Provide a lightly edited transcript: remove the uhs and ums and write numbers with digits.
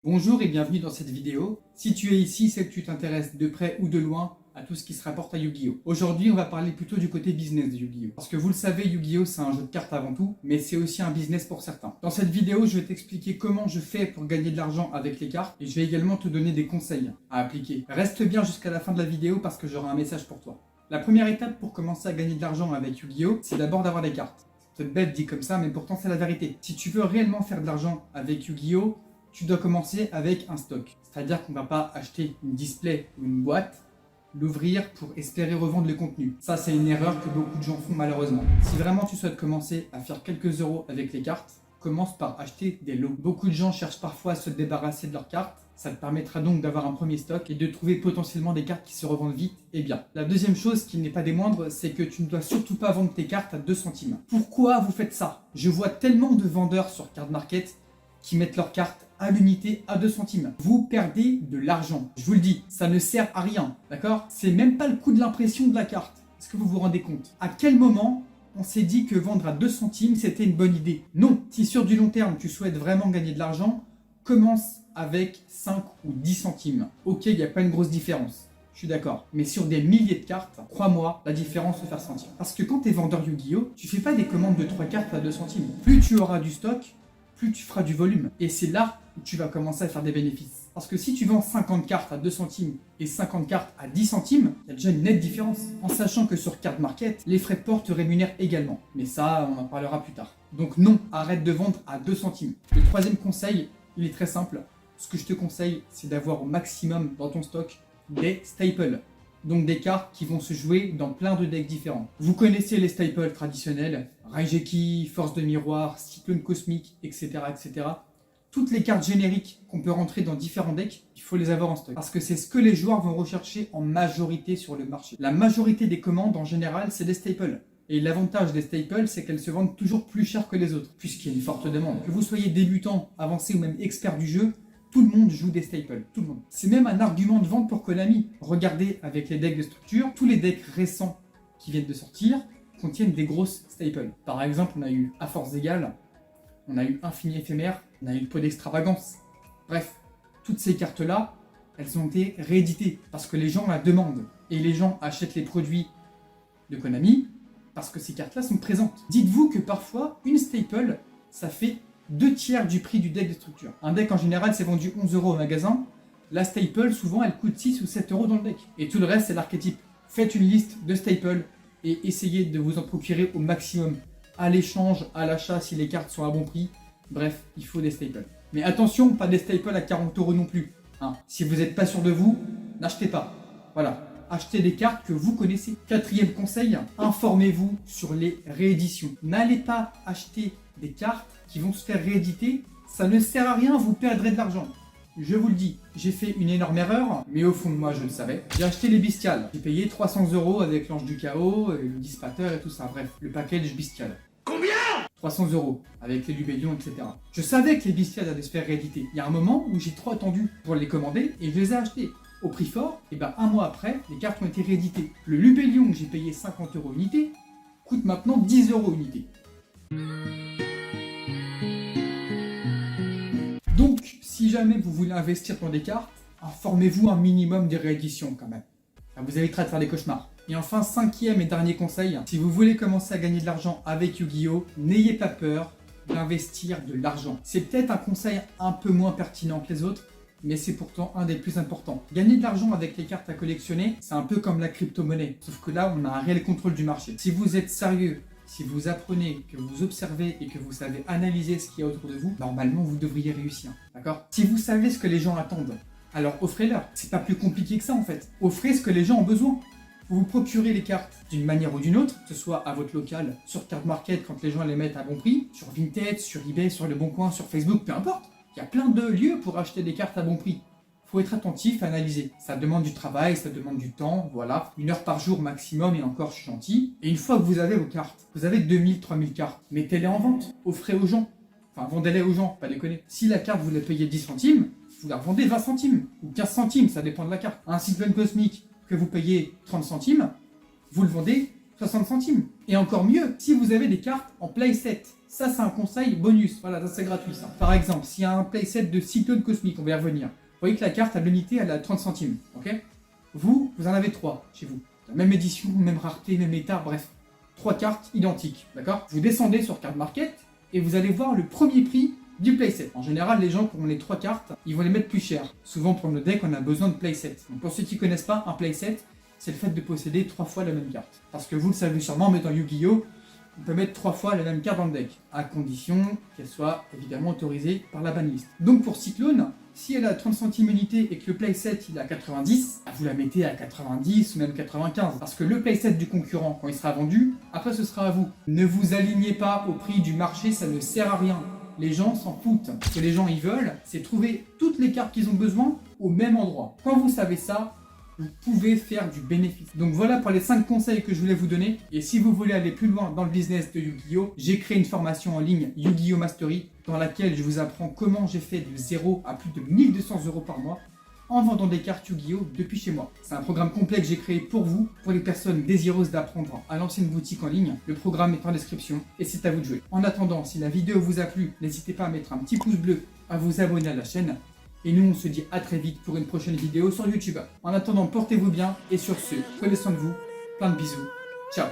Bonjour et bienvenue dans cette vidéo. Si tu es ici, c'est que tu t'intéresses de près ou de loin à tout ce qui se rapporte à Yu-Gi-Oh! Aujourd'hui, on va parler plutôt du côté business de Yu-Gi-Oh! Parce que vous le savez, Yu-Gi-Oh! C'est un jeu de cartes avant tout, mais c'est aussi un business pour certains. Dans cette vidéo, je vais t'expliquer comment je fais pour gagner de l'argent avec les cartes et je vais également te donner des conseils à appliquer. Reste bien jusqu'à la fin de la vidéo parce que j'aurai un message pour toi. La première étape pour commencer à gagner de l'argent avec Yu-Gi-Oh! C'est d'abord d'avoir des cartes. C'est peut-être bête dit comme ça, mais pourtant c'est la vérité. Si tu veux réellement faire de l'argent avec Yu-Gi-Oh! Tu dois commencer avec un stock. C'est-à-dire qu'on ne va pas acheter une display ou une boîte, l'ouvrir pour espérer revendre le contenu. Ça, c'est une erreur que beaucoup de gens font malheureusement. Si vraiment tu souhaites commencer à faire quelques euros avec les cartes, commence par acheter des lots. Beaucoup de gens cherchent parfois à se débarrasser de leurs cartes. Ça te permettra donc d'avoir un premier stock et de trouver potentiellement des cartes qui se revendent vite et bien. La deuxième chose qui n'est pas des moindres, c'est que tu ne dois surtout pas vendre tes cartes à 2 centimes. Pourquoi vous faites ça? Je vois tellement de vendeurs sur Card Market qui mettent leurs cartes à l'unité à 2 centimes. Vous perdez de l'argent. Je vous le dis, ça ne sert à rien, d'accord? C'est même pas le coût de l'impression de la carte. Est-ce que vous vous rendez compte? À quel moment on s'est dit que vendre à 2 centimes, c'était une bonne idée? Non. Si sur du long terme, tu souhaites vraiment gagner de l'argent, commence avec 5 ou 10 centimes. Ok, il n'y a pas une grosse différence. Je suis d'accord. Mais sur des milliers de cartes, crois-moi, la différence se faire sentir. Parce que quand tu es vendeur Yu-Gi-Oh!, tu fais pas des commandes de 3 cartes à 2 centimes. Plus tu auras du stock, plus tu feras du volume. Et c'est là où tu vas commencer à faire des bénéfices. Parce que si tu vends 50 cartes à 2 centimes et 50 cartes à 10 centimes, il y a déjà une nette différence. En sachant que sur Card Market, les frais de port te rémunèrent également. Mais ça, on en parlera plus tard. Donc non, arrête de vendre à 2 centimes. Le troisième conseil, il est très simple. Ce que je te conseille, c'est d'avoir au maximum dans ton stock des staples. Donc des cartes qui vont se jouer dans plein de decks différents. Vous connaissez les staples traditionnels, Raigeki, Force de Miroir, Cyclone Cosmique, etc., etc. Toutes les cartes génériques qu'on peut rentrer dans différents decks, il faut les avoir en stock. Parce que c'est ce que les joueurs vont rechercher en majorité sur le marché. La majorité des commandes en général, c'est des staples. Et l'avantage des staples, c'est qu'elles se vendent toujours plus cher que les autres, puisqu'il y a une forte demande. Que vous soyez débutant, avancé ou même expert du jeu, tout le monde joue des staples, tout le monde. C'est même un argument de vente pour Konami. Regardez avec les decks de structure, tous les decks récents qui viennent de sortir contiennent des grosses staples. Par exemple, on a eu à force égale, on a eu infini éphémère, on a eu le pot d'extravagance. Bref, toutes ces cartes-là, elles ont été rééditées parce que les gens la demandent. Et les gens achètent les produits de Konami parce que ces cartes-là sont présentes. Dites-vous que parfois, une staple, ça fait 2/3 du prix du deck de structure. Un deck en général c'est vendu 11 € au magasin. La staple souvent elle coûte 6 ou 7 € dans le deck. Et tout le reste c'est l'archétype. Faites une liste de staples et essayez de vous en procurer au maximum. À l'échange, à l'achat si les cartes sont à bon prix. Bref, il faut des staples. Mais attention, pas des staples à 40 € non plus. Hein. Si vous n'êtes pas sûr de vous, n'achetez pas. Voilà. Achetez des cartes que vous connaissez. Quatrième conseil, informez-vous sur les rééditions. N'allez pas acheter des cartes qui vont se faire rééditer, ça ne sert à rien, vous perdrez de l'argent. Je vous le dis, j'ai fait une énorme erreur, mais au fond de moi je le savais. J'ai acheté les bestiales, j'ai payé 300 € avec l'ange du chaos, le dissipateur et tout ça, bref, le package bestial. Combien? 300 € avec les lubélions, etc. Je savais que les bestiales allaient se faire rééditer. Il y a un moment où j'ai trop attendu pour les commander et je les ai achetés au prix fort, et ben un mois après, les cartes ont été rééditées. Le lubélion que j'ai payé 50 € unité coûte maintenant 10 € unité. Donc, si jamais vous voulez investir dans des cartes, informez-vous un minimum des rééditions quand même. Ça vous évitera de faire des cauchemars. Et enfin, cinquième et dernier conseil, si vous voulez commencer à gagner de l'argent avec Yu-Gi-Oh!, n'ayez pas peur d'investir de l'argent. C'est peut-être un conseil un peu moins pertinent que les autres, mais c'est pourtant un des plus importants. Gagner de l'argent avec les cartes à collectionner, c'est un peu comme la crypto-monnaie, sauf que là, on a un réel contrôle du marché. Si vous êtes sérieux, si vous apprenez, que vous observez et que vous savez analyser ce qu'il y a autour de vous, normalement vous devriez réussir, d'accord? Si vous savez ce que les gens attendent, alors offrez-leur. C'est pas plus compliqué que ça en fait. Offrez ce que les gens ont besoin. Vous procurez les cartes d'une manière ou d'une autre, que ce soit à votre local, sur Card Market quand les gens les mettent à bon prix, sur Vinted, sur eBay, sur Le Bon Coin, sur Facebook, peu importe. Il y a plein de lieux pour acheter des cartes à bon prix. Faut être attentif, analyser. Ça demande du travail, ça demande du temps, voilà. 1 heure par jour maximum et encore je suis gentil. Et une fois que vous avez vos cartes, vous avez 2000, 3000 cartes, mettez-les en vente, offrez aux gens. Enfin, vendez-les aux gens, pas déconner. Si la carte vous la payez 10 centimes, vous la vendez 20 centimes ou 15 centimes, ça dépend de la carte. Un cyclone cosmique que vous payez 30 centimes, vous le vendez 60 centimes. Et encore mieux, si vous avez des cartes en playset. Ça, c'est un conseil bonus. Voilà, ça c'est gratuit ça. Par exemple, s'il y a un playset de Cyclone Cosmique, on va y revenir. Vous voyez que la carte à l'unité, elle a 30 centimes. Ok? Vous en avez 3 chez vous. Même édition, même rareté, même état, bref. 3 cartes identiques. D'accord? Vous descendez sur Card Market et vous allez voir le premier prix du playset. En général, les gens qui ont les 3 cartes, ils vont les mettre plus cher. Souvent, pour le deck, on a besoin de playset. Donc, pour ceux qui ne connaissent pas, un playset, c'est le fait de posséder 3 fois la même carte. Parce que vous le savez sûrement, en mettant Yu-Gi-Oh! On peut mettre 3 fois la même carte dans le deck, à condition qu'elle soit évidemment autorisée par la banlist. Donc pour Cyclone, si elle a 30 centimes unité et que le playset il est à 90, vous la mettez à 90 ou même 95. Parce que le playset du concurrent, quand il sera vendu, après ce sera à vous. Ne vous alignez pas au prix du marché, ça ne sert à rien. Les gens s'en foutent. Ce que les gens ils veulent, c'est trouver toutes les cartes qu'ils ont besoin au même endroit. Quand vous savez ça, vous pouvez faire du bénéfice. Donc voilà pour les 5 conseils que je voulais vous donner. Et si vous voulez aller plus loin dans le business de Yu-Gi-Oh! J'ai créé une formation en ligne Yu-Gi-Oh! Mastery dans laquelle je vous apprends comment j'ai fait de 0 à plus de 1200 € par mois en vendant des cartes Yu-Gi-Oh! Depuis chez moi. C'est un programme complet que j'ai créé pour vous, pour les personnes désireuses d'apprendre à lancer une boutique en ligne. Le programme est en description et c'est à vous de jouer. En attendant, si la vidéo vous a plu, n'hésitez pas à mettre un petit pouce bleu, à vous abonner à la chaîne. Et nous, on se dit à très vite pour une prochaine vidéo sur YouTube. En attendant, portez-vous bien et sur ce, prenez soin de vous. Plein de bisous. Ciao.